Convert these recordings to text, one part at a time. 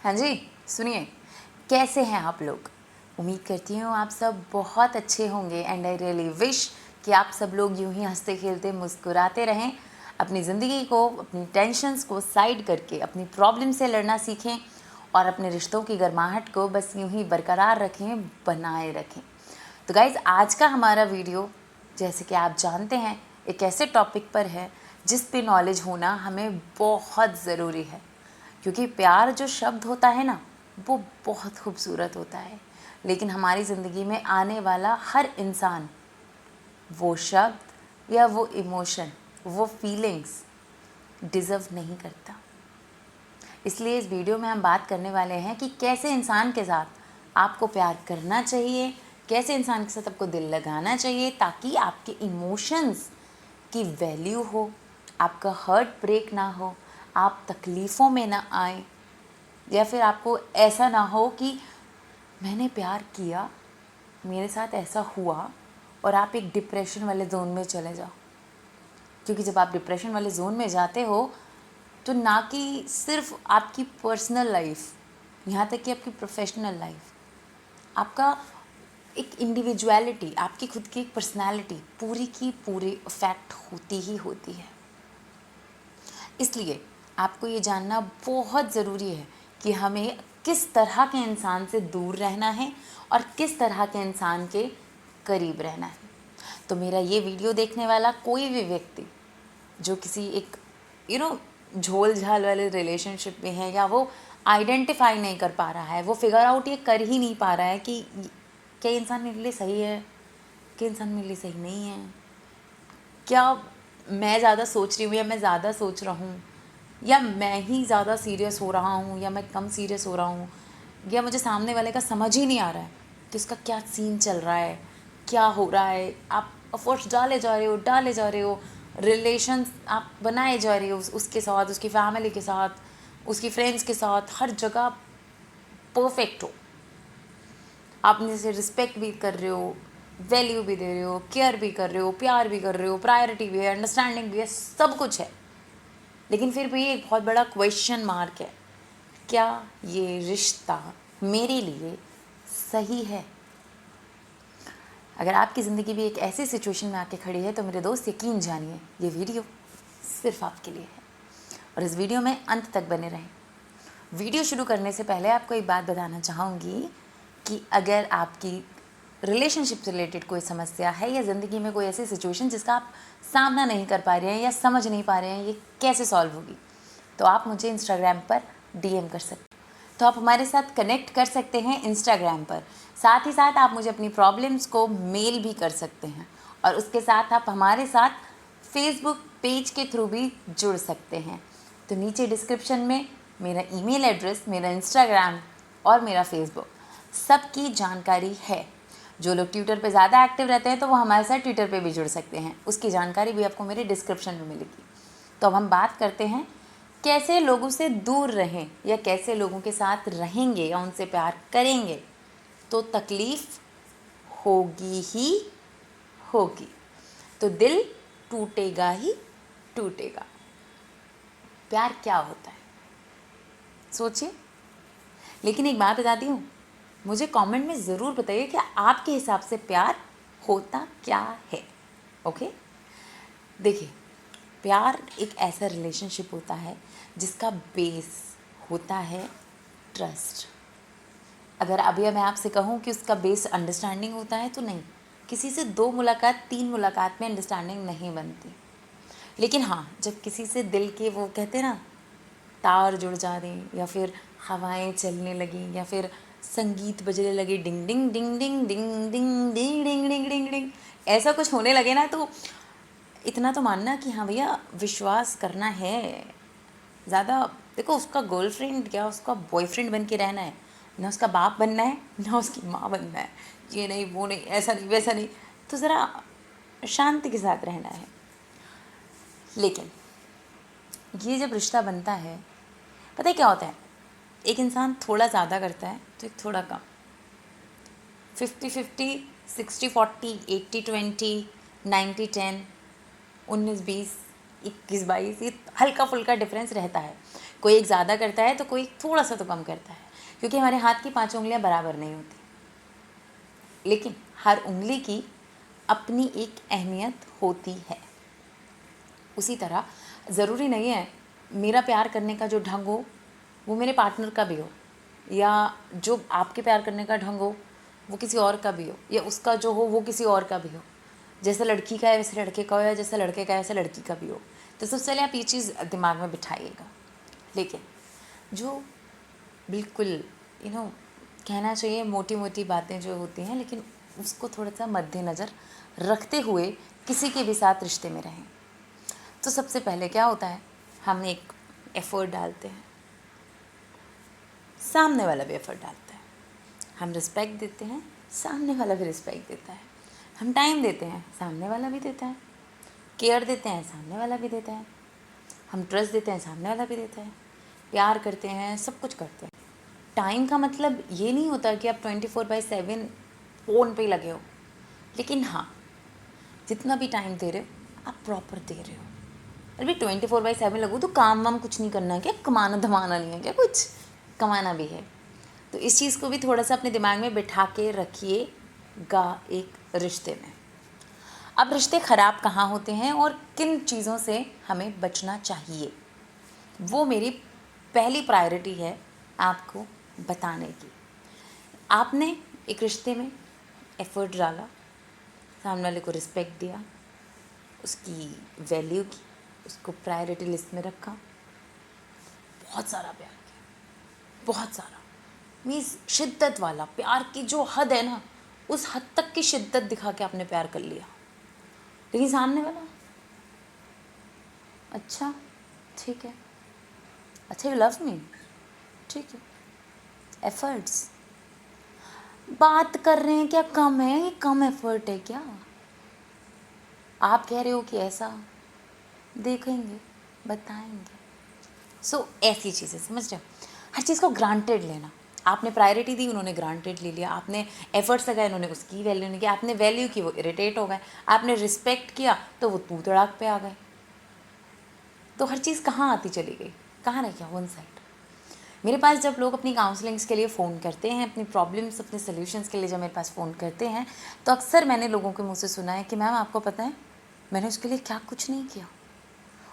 हाँ जी, सुनिए, कैसे हैं आप लोग? उम्मीद करती हूँ आप सब बहुत अच्छे होंगे एंड आई रियली विश कि आप सब लोग यूं ही हंसते खेलते मुस्कुराते रहें, अपनी ज़िंदगी को, अपनी टेंशन्स को साइड करके अपनी प्रॉब्लम से लड़ना सीखें और अपने रिश्तों की गर्माहट को बस यूं ही बरकरार रखें, बनाए रखें। तो गाइज़, आज का हमारा वीडियो, जैसे कि आप जानते हैं, एक ऐसे टॉपिक पर है जिस पे नॉलेज होना हमें बहुत ज़रूरी है, क्योंकि प्यार जो शब्द होता है ना, वो बहुत खूबसूरत होता है, लेकिन हमारी ज़िंदगी में आने वाला हर इंसान वो शब्द या वो इमोशन, वो फीलिंग्स डिज़र्व नहीं करता। इसलिए इस वीडियो में हम बात करने वाले हैं कि कैसे इंसान के साथ आपको प्यार करना चाहिए, कैसे इंसान के साथ आपको दिल लगाना चाहिए ताकि आपके इमोशंस की वैल्यू हो, आपका हर्ट ब्रेक ना हो, आप तकलीफ़ों में ना आए, या फिर आपको ऐसा ना हो कि मैंने प्यार किया, मेरे साथ ऐसा हुआ और आप एक डिप्रेशन वाले जोन में चले जाओ। क्योंकि जब आप डिप्रेशन वाले जोन में जाते हो तो ना कि सिर्फ आपकी पर्सनल लाइफ, यहाँ तक कि आपकी प्रोफेशनल लाइफ, आपका एक इंडिविजुअलिटी, आपकी खुद की एक पर्सनैलिटी पूरी की पूरी अफेक्ट होती ही होती है। इसलिए आपको ये जानना बहुत ज़रूरी है कि हमें किस तरह के इंसान से दूर रहना है और किस तरह के इंसान के करीब रहना है। तो मेरा ये वीडियो देखने वाला कोई भी व्यक्ति जो किसी एक झोल झाल वाले रिलेशनशिप में है, या वो आइडेंटिफाई नहीं कर पा रहा है, वो फिगर आउट ये कर ही नहीं पा रहा है कि क्या इंसान मेरे लिए सही है, क्या इंसान मेरे लिए सही नहीं है, क्या मैं ज़्यादा सोच रही हूँ या मैं ज़्यादा सोच रहा हूँ, या मैं ही ज़्यादा सीरियस हो रहा हूँ या मैं कम सीरियस हो रहा हूँ, या मुझे सामने वाले का समझ ही नहीं आ रहा है कि उसका क्या सीन चल रहा है, क्या हो रहा है। आप एफर्ट्स डाले जा रहे हो, रिलेशंस आप बनाए जा रहे हो उसके साथ, उसकी फैमिली के साथ, उसकी फ्रेंड्स के साथ, हर जगह परफेक्ट हो, आप जैसे रिस्पेक्ट भी कर रहे हो, वैल्यू भी दे रहे हो, केयर भी कर रहे हो, प्यार भी कर रहे हो, प्रायोरिटी भी है, अंडरस्टैंडिंग भी है, सब कुछ है, लेकिन फिर भी एक बहुत बड़ा क्वेश्चन मार्क है, क्या ये रिश्ता मेरे लिए सही है? अगर आपकी ज़िंदगी भी एक ऐसी सिचुएशन में आके खड़ी है तो मेरे दोस्त यकीन जानिए, ये वीडियो सिर्फ आपके लिए है और इस वीडियो में अंत तक बने रहें। वीडियो शुरू करने से पहले आपको एक बात बताना चाहूँगी कि अगर आपकी रिलेशनशिप से रिलेटेड कोई समस्या है या ज़िंदगी में कोई ऐसी सिचुएशन जिसका आप सामना नहीं कर पा रहे हैं या समझ नहीं पा रहे हैं ये कैसे सॉल्व होगी, तो आप मुझे इंस्टाग्राम पर DM कर सकते हैं। तो आप हमारे साथ कनेक्ट कर सकते हैं इंस्टाग्राम पर। साथ ही साथ आप मुझे अपनी प्रॉब्लम्स को मेल भी कर सकते हैं और उसके साथ आप हमारे साथ फेसबुक पेज के थ्रू भी जुड़ सकते हैं। तो नीचे डिस्क्रिप्शन में मेरा ईमेल एड्रेस, मेरा इंस्टाग्राम और मेरा फेसबुक सबकी जानकारी है। जो लोग ट्विटर पे ज़्यादा एक्टिव रहते हैं तो वो हमारे साथ ट्विटर पे भी जुड़ सकते हैं, उसकी जानकारी भी आपको मेरे डिस्क्रिप्शन में मिलेगी। तो अब हम बात करते हैं कैसे लोगों से दूर रहें या कैसे लोगों के साथ रहेंगे या उनसे प्यार करेंगे तो तकलीफ़ होगी ही होगी, तो दिल टूटेगा ही टूटेगा। प्यार क्या होता है सोचिए। लेकिन एक बात बताती हूँ, मुझे कमेंट में ज़रूर बताइए कि आपके हिसाब से प्यार होता क्या है। ओके, देखिए, प्यार एक ऐसा रिलेशनशिप होता है जिसका बेस होता है ट्रस्ट। अगर अभी मैं आपसे कहूँ कि उसका बेस अंडरस्टैंडिंग होता है तो नहीं, किसी से 2 मुलाकात 3 मुलाकात में अंडरस्टैंडिंग नहीं बनती, लेकिन हाँ, जब किसी से दिल के वो कहते हैं ना तार जुड़ जा रहे, या फिर हवाएं चलने लगी, या फिर संगीत बजने लगे, डिंग डिंग डिंग डिंग डिंग डिंग डिंग डिंग डिंग डिंग डिंग, ऐसा कुछ होने लगे ना, तो इतना तो मानना कि हाँ भैया विश्वास करना है। ज़्यादा देखो, उसका गर्लफ्रेंड क्या उसका बॉयफ्रेंड बन के रहना है, ना उसका बाप बनना है ना उसकी माँ बनना है, ये नहीं वो नहीं, ऐसा नहीं वैसा नहीं, तो ज़रा शांति के साथ रहना है। लेकिन ये जब रिश्ता बनता है, पता है क्या होता है, एक इंसान थोड़ा ज़्यादा करता है तो एक थोड़ा कम, 50-50, 60-40, 80-20, 90-10, 19-20, 21-22, ये हल्का फुल्का डिफरेंस रहता है। कोई एक ज़्यादा करता है तो कोई थोड़ा सा तो कम करता है, क्योंकि हमारे हाथ की 5 उंगलियां बराबर नहीं होती, लेकिन हर उंगली की अपनी एक अहमियत होती है। उसी तरह ज़रूरी नहीं है मेरा प्यार करने का जो ढंग हो वो मेरे पार्टनर का भी हो, या जो आपके प्यार करने का ढंग हो वो किसी और का भी हो, या उसका जो हो वो किसी और का भी हो। जैसे लड़की का है वैसे लड़के का हो, या जैसे लड़के का है वैसे लड़की का भी हो। तो सबसे पहले आप ये चीज़ दिमाग में बिठाइएगा। लेकिन जो बिल्कुल कहना चाहिए मोटी मोटी बातें जो होती हैं, लेकिन उसको थोड़ा सा मद्देनज़र रखते हुए किसी के भी साथ रिश्ते में रहें। तो सबसे पहले क्या होता है, हम एक एफ़र्ट डालते हैं, सामने वाला भी एफ़र्ट डालता है। हम रिस्पेक्ट देते हैं, सामने वाला भी रिस्पेक्ट देता है। हम टाइम देते हैं, सामने वाला भी देता है। केयर देते हैं, सामने वाला भी देता है। हम ट्रस्ट देते हैं, सामने वाला भी देता है। प्यार करते हैं, सब कुछ करते हैं। टाइम का मतलब ये नहीं होता कि आप 24/7 फ़ोन पे ही लगे हो, लेकिन हाँ, जितना भी टाइम दे रहे हो आप प्रॉपर दे रहे हो। अरे भाई 24/7 लगो तो काम वाम कुछ नहीं करना है क्या? कमाना धमाना नहीं है क्या? कुछ कमाना भी है। तो इस चीज़ को भी थोड़ा सा अपने दिमाग में बिठा के रखिएगा एक रिश्ते में। अब रिश्ते ख़राब कहाँ होते हैं और किन चीज़ों से हमें बचना चाहिए, वो मेरी पहली प्रायोरिटी है आपको बताने की। आपने एक रिश्ते में एफ़र्ट डाला, सामने वाले को रिस्पेक्ट दिया, उसकी वैल्यू की, उसको प्रायोरिटी लिस्ट में रखा, बहुत सारा प्यार किया, बहुत सारा मीन्स शिद्दत वाला प्यार की जो हद है ना, उस हद तक की शिद्दत दिखा के आपने प्यार कर लिया। लेकिन सामने वाला अच्छा ठीक है, अच्छा यू लव मी, ठीक है, एफर्ट्स बात कर रहे हैं क्या कम है? ये कम एफर्ट है क्या? आप कह रहे हो कि ऐसा, देखेंगे, बताएंगे। सो ऐसी चीज़ें समझ रहे हो, हर चीज़ को ग्रांटेड लेना। आपने प्रायोरिटी दी, उन्होंने ग्रांटेड ले लिया। आपने एफर्ट्स लगाए, उन्होंने उसकी वैल्यू नहीं की। आपने वैल्यू की, वो इरिटेट हो गए। आपने रिस्पेक्ट किया तो वो तू तड़ाक पे आ गए। तो हर चीज़ कहाँ आती चली गई, कहाँ रह गया, वन साइड। मेरे पास जब लोग अपनी काउंसलिंग्स के लिए फ़ोन करते हैं, अपनी प्रॉब्लम्स, अपने सॉल्यूशंस के लिए जब मेरे पास फ़ोन करते हैं, तो अक्सर मैंने लोगों के मुँह से सुना है कि मैम आपको पता है मैंने उसके लिए क्या कुछ नहीं किया।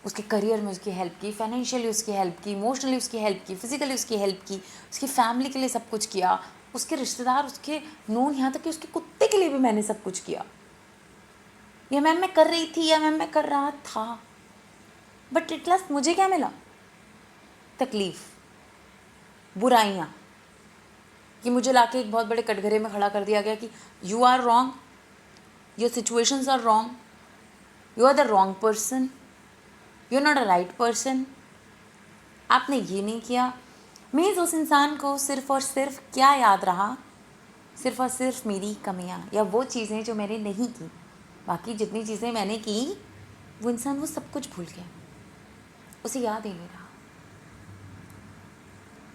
उसके करियर में उसकी हेल्प की, फाइनेंशियली उसकी हेल्प की, इमोशनली उसकी हेल्प की, फिजिकली उसकी हेल्प की, उसकी फैमिली के लिए सब कुछ किया, उसके रिश्तेदार, उसके नून, यहाँ तक कि उसके कुत्ते के लिए भी मैंने सब कुछ किया। या मैम मैं कर रही थी, या मैम मैं कर रहा था, बट एट लास्ट मुझे क्या मिला? तकलीफ़, बुराइयाँ, कि मुझे लाके एक बहुत बड़े कटघरे में खड़ा कर दिया गया कि you are wrong, your situations are wrong, you are the wrong person, you are not a right person, आपने ये नहीं किया। मीन्स उस इंसान को सिर्फ़ और सिर्फ क्या याद रहा? सिर्फ़ और सिर्फ मेरी कमियां या वो चीज़ें जो मैंने नहीं की। बाकी जितनी चीज़ें मैंने की वो इंसान वो सब कुछ भूल गया, उसे याद ही नहीं रहा।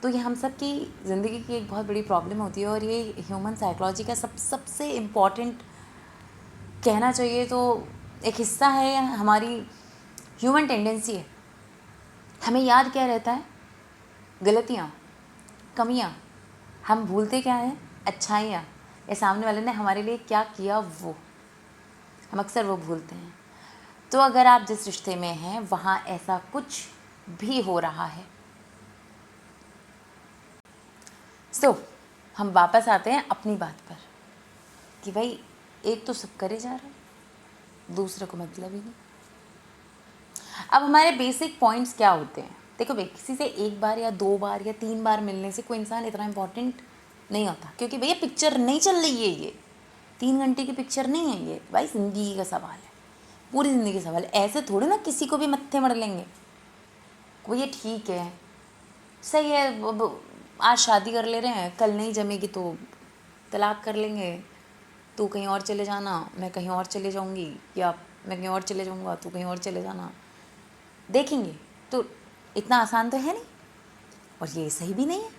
तो ये हम सब की ज़िंदगी की एक बहुत बड़ी प्रॉब्लम होती है, और ये ह्यूमन साइकोलॉजी का सबसे इम्पॉर्टेंट कहना चाहिए तो एक हिस्सा है, हमारी ह्यूमन टेंडेंसी है। हमें याद क्या रहता है? गलतियाँ, कमियाँ। हम भूलते क्या है? अच्छाइयाँ, या सामने वाले ने हमारे लिए क्या किया वो हम अक्सर वो भूलते हैं। तो अगर आप जिस रिश्ते में हैं वहाँ ऐसा कुछ भी हो रहा है, हम वापस आते हैं अपनी बात पर कि भाई एक तो सब करे जा रहा है, दूसरे को मतलब ही नहीं। अब हमारे बेसिक पॉइंट्स क्या होते हैं? देखो भाई, किसी से एक बार या 2 बार या 3 बार मिलने से कोई इंसान इतना इम्पोर्टेंट नहीं होता, क्योंकि भैया पिक्चर नहीं चल रही है, ये 3 घंटे की पिक्चर नहीं है, ये भाई ज़िंदगी का सवाल है, पूरी ज़िंदगी का सवाल है। ऐसे थोड़े ना किसी को भी मत्थे मर लेंगे। वो ये ठीक है, सही है, आज शादी कर ले रहे हैं, कल नहीं जमेगी तो तलाक कर लेंगे, तू कहीं और चले जाना, मैं कहीं और चले जाऊंगी, या मैं कहीं और चले जाऊंगा, तू कहीं और चले जाना, देखेंगे। तो इतना आसान तो है नहीं, और ये सही भी नहीं है,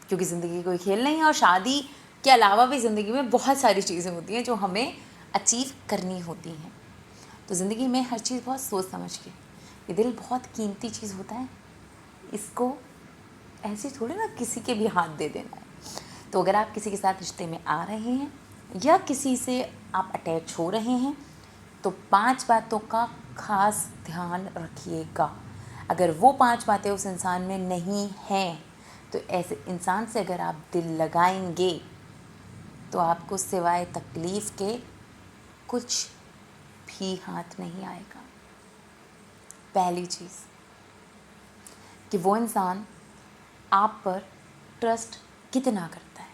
क्योंकि ज़िंदगी कोई खेल नहीं है। और शादी के अलावा भी ज़िंदगी में बहुत सारी चीज़ें होती हैं जो हमें अचीव करनी होती हैं। तो ज़िंदगी में हर चीज़ बहुत सोच समझ के, ये दिल बहुत कीमती चीज़ होता है, इसको ऐसे थोड़ी ना किसी के भी हाथ दे देना है। तो अगर आप किसी के साथ रिश्ते में आ रहे हैं या किसी से आप अटैच हो रहे हैं तो 5 बातों का खास ध्यान रखिएगा। अगर वो 5 बातें उस इंसान में नहीं हैं तो ऐसे इंसान से अगर आप दिल लगाएंगे तो आपको सिवाय तकलीफ़ के कुछ भी हाथ नहीं आएगा। पहली चीज़ कि वो इंसान आप पर ट्रस्ट कितना करता है।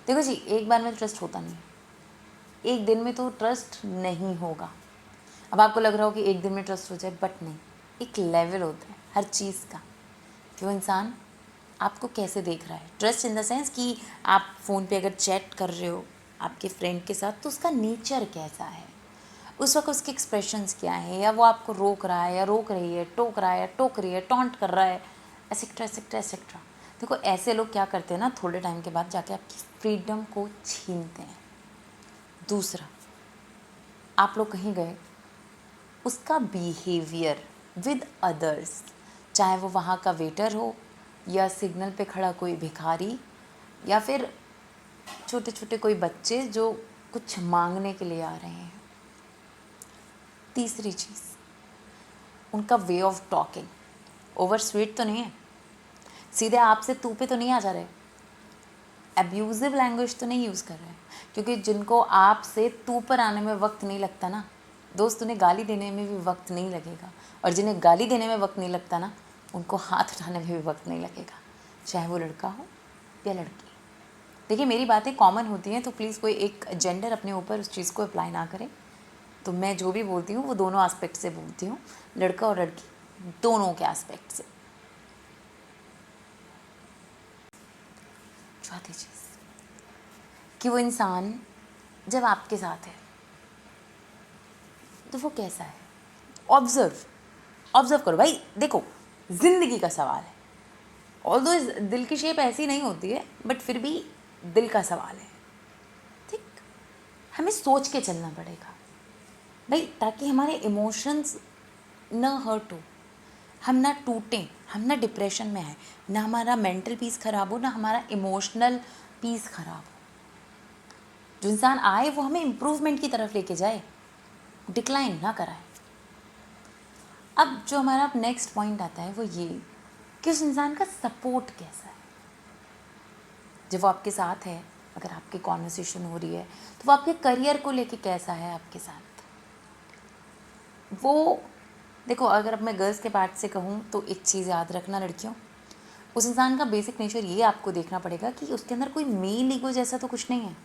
देखो जी, एक बार में ट्रस्ट होता नहीं, एक दिन में तो ट्रस्ट नहीं होगा। अब आपको लग रहा हो कि एक दिन में ट्रस्ट हो जाए, बट नहीं, एक लेवल होता है हर चीज़ का कि वो इंसान आपको कैसे देख रहा है। ट्रस्ट इन द सेंस कि आप फ़ोन पे अगर चैट कर रहे हो आपके फ्रेंड के साथ तो उसका नेचर कैसा है, उस वक्त उसके एक्सप्रेशंस क्या हैं, या वो आपको रोक रहा है या रोक रही है, टोक रहा है या टोक रही है, टॉन्ट कर रहा है, एसेक्ट्रा एसेक्ट्रा एसेक्ट्रा। देखो ऐसे लोग क्या करते हैं ना, थोड़े टाइम के बाद जाके आपकी फ्रीडम को छीनते हैं। दूसरा, आप लोग कहीं गए, उसका बिहेवियर विद अदर्स, चाहे वो वहाँ का वेटर हो या सिग्नल पे खड़ा कोई भिखारी या फिर छोटे छोटे कोई बच्चे जो कुछ मांगने के लिए आ रहे हैं। तीसरी चीज़, उनका way of talking over sweet तो नहीं है, सीधे आपसे तू पे तो नहीं आ जा रहे, अब्यूज़िव लैंग्वेज तो नहीं यूज़ कर रहे हैं। क्योंकि जिनको आपसे तू पर आने में वक्त नहीं लगता ना दोस्त, उन्हें गाली देने में भी वक्त नहीं लगेगा, और जिन्हें गाली देने में वक्त नहीं लगता ना उनको हाथ उठाने में भी वक्त नहीं लगेगा, चाहे वो लड़का हो या लड़की। देखिए मेरी बातें कॉमन होती हैं तो प्लीज़ कोई एक जेंडर अपने ऊपर उस चीज़ को अप्लाई ना करें। तो मैं जो भी बोलती हूँ वो दोनों एस्पेक्ट से बोलती हूँ, लड़का और लड़की दोनों के एस्पेक्ट से। चौथी चीज़ कि वो इंसान जब आपके साथ है तो वो कैसा है, ऑब्जर्व करो भाई। देखो ज़िंदगी का सवाल है, ऑल्दो दिल की शेप ऐसी नहीं होती है बट फिर भी दिल का सवाल है, ठीक। हमें सोच के चलना पड़ेगा भाई, ताकि हमारे इमोशंस न हर्ट हो, हम ना टूटें, हम ना डिप्रेशन में आए, ना हमारा मेंटल पीस ख़राब हो, ना हमारा इमोशनल पीस ख़राब हो। जो इंसान आए वो हमें इम्प्रूवमेंट की तरफ लेके जाए, डिक्लाइन ना कराए। अब जो हमारा नेक्स्ट पॉइंट आता है वो ये कि उस इंसान का सपोर्ट कैसा है। जब वो आपके साथ है, अगर आपकी कॉन्वर्सेशन हो रही है तो वो आपके करियर को लेके कैसा है आपके साथ। वो देखो, अगर अब मैं गर्ल्स के पार्ट से कहूँ तो एक चीज़ याद रखना लड़कियों, उस इंसान का बेसिक नेचर ये आपको देखना पड़ेगा कि उसके अंदर कोई मेल ईगो जैसा तो कुछ नहीं है,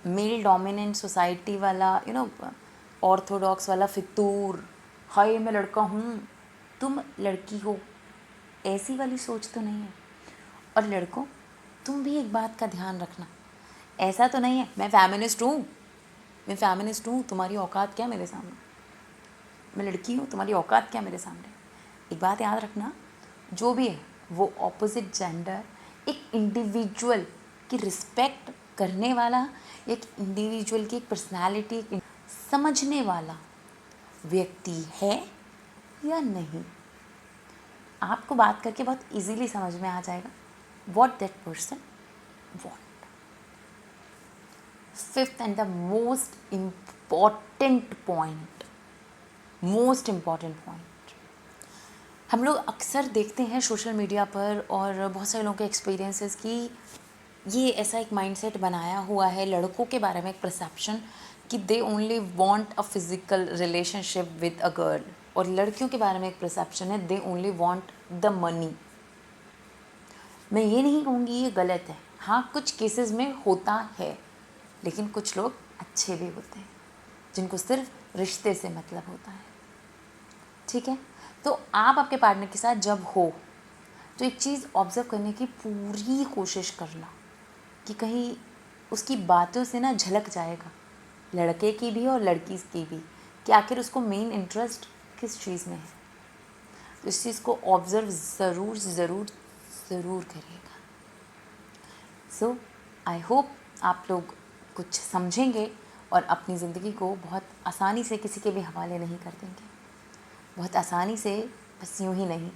मेल डोमिनेंट सोसाइटी वाला ऑर्थोडॉक्स वाला फितूर, हाय मैं लड़का हूँ तुम लड़की हो, ऐसी वाली सोच तो नहीं है। और लड़कों, तुम भी एक बात का ध्यान रखना, ऐसा तो नहीं है मैं फेमिनिस्ट हूँ, तुम्हारी औकात क्या मेरे सामने, मैं लड़की हूँ तुम्हारी औकात क्या मेरे सामने। एक बात याद रखना, जो भी है वो ऑपोजिट जेंडर एक इंडिविजुअल की रिस्पेक्ट करने वाला, एक इंडिविजुअल की एक पर्सनालिटी समझने वाला व्यक्ति है या नहीं। आपको बात करके बहुत इजीली समझ में आ जाएगा what that person want. Fifth and the most important point, हम लोग अक्सर देखते हैं सोशल मीडिया पर और बहुत सारे लोगों के एक्सपीरियंसेस की ये ऐसा एक माइंडसेट बनाया हुआ है लड़कों के बारे में, एक परसेप्शन कि they only want a physical relationship with a girl, और लड़कियों के बारे में एक परसेप्शन है they only want the money. मैं ये नहीं कहूँगी ये गलत है, हाँ कुछ केसेस में होता है, लेकिन कुछ लोग अच्छे भी होते हैं जिनको सिर्फ रिश्ते से मतलब होता है, ठीक है। तो आप आपके पार्टनर के साथ जब हो तो एक चीज़ ऑब्ज़र्व करने की पूरी कोशिश करना कि कहीं उसकी बातों से ना झलक जाएगा, लड़के की भी और लड़की की भी, कि आखिर उसको मेन इंटरेस्ट किस चीज़ में है। तो इस चीज़ को ऑब्ज़र्व ज़रूर करिएगा। सो आई होप आप लोग कुछ समझेंगे और अपनी ज़िंदगी को बहुत आसानी से किसी के भी हवाले नहीं कर देंगे, बहुत आसानी से, बस यूँ ही नहीं,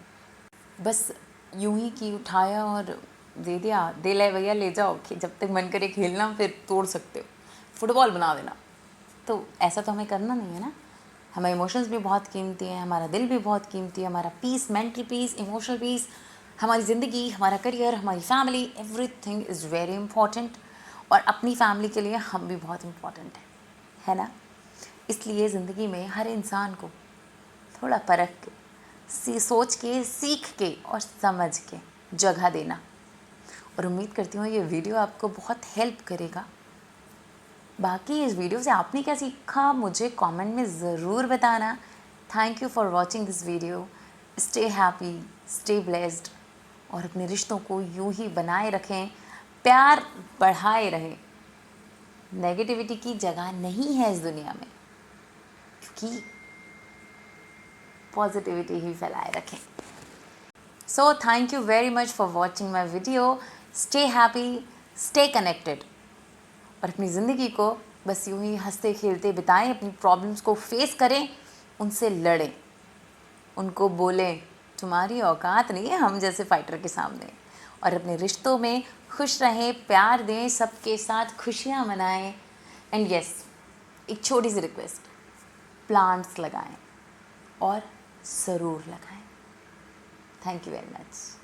बस यूं ही कि उठाया और दे दिया, दे ले भैया ले जाओ, जब तक मन करे खेलना फिर तोड़ सकते हो, फुटबॉल बना देना। तो ऐसा तो हमें करना नहीं है ना। हमारे इमोशंस भी बहुत कीमती हैं, हमारा दिल भी बहुत कीमती है, हमारा peace, mental peace, emotional peace, हमारी ज़िंदगी, हमारा करियर, हमारी family, everything is very important. और अपनी फैमिली के लिए हम भी बहुत इम्पॉर्टेंट हैं, है ना। इसलिए ज़िंदगी में हर इंसान को थोड़ा परख के, सोच के, सीख के और समझ के जगह देना। और उम्मीद करती हूँ ये वीडियो आपको बहुत हेल्प करेगा। बाकी इस वीडियो से आपने क्या सीखा मुझे कमेंट में ज़रूर बताना। Thank you for watching this video. Stay happy, stay blessed और अपने रिश्तों को यूं ही बनाए रखें, प्यार बढ़ाए रहें। नेगेटिविटी की जगह नहीं है इस दुनिया में, क्योंकि पॉजिटिविटी ही फैलाए रखें। So thank you very much for watching my video. Stay happy, stay connected और अपनी ज़िंदगी को बस यूं ही हंसते खेलते बिताएं। अपनी प्रॉब्लम्स को फेस करें, उनसे लड़ें, उनको बोलें तुम्हारी औकात नहीं है हम जैसे फाइटर के सामने। और अपने रिश्तों में खुश रहें, प्यार दें, सबके साथ खुशियाँ मनाएं। एंड यस, एक छोटी सी रिक्वेस्ट, प्लांट्स लगाएं और ज़रूर लगाएं। Thank you very much.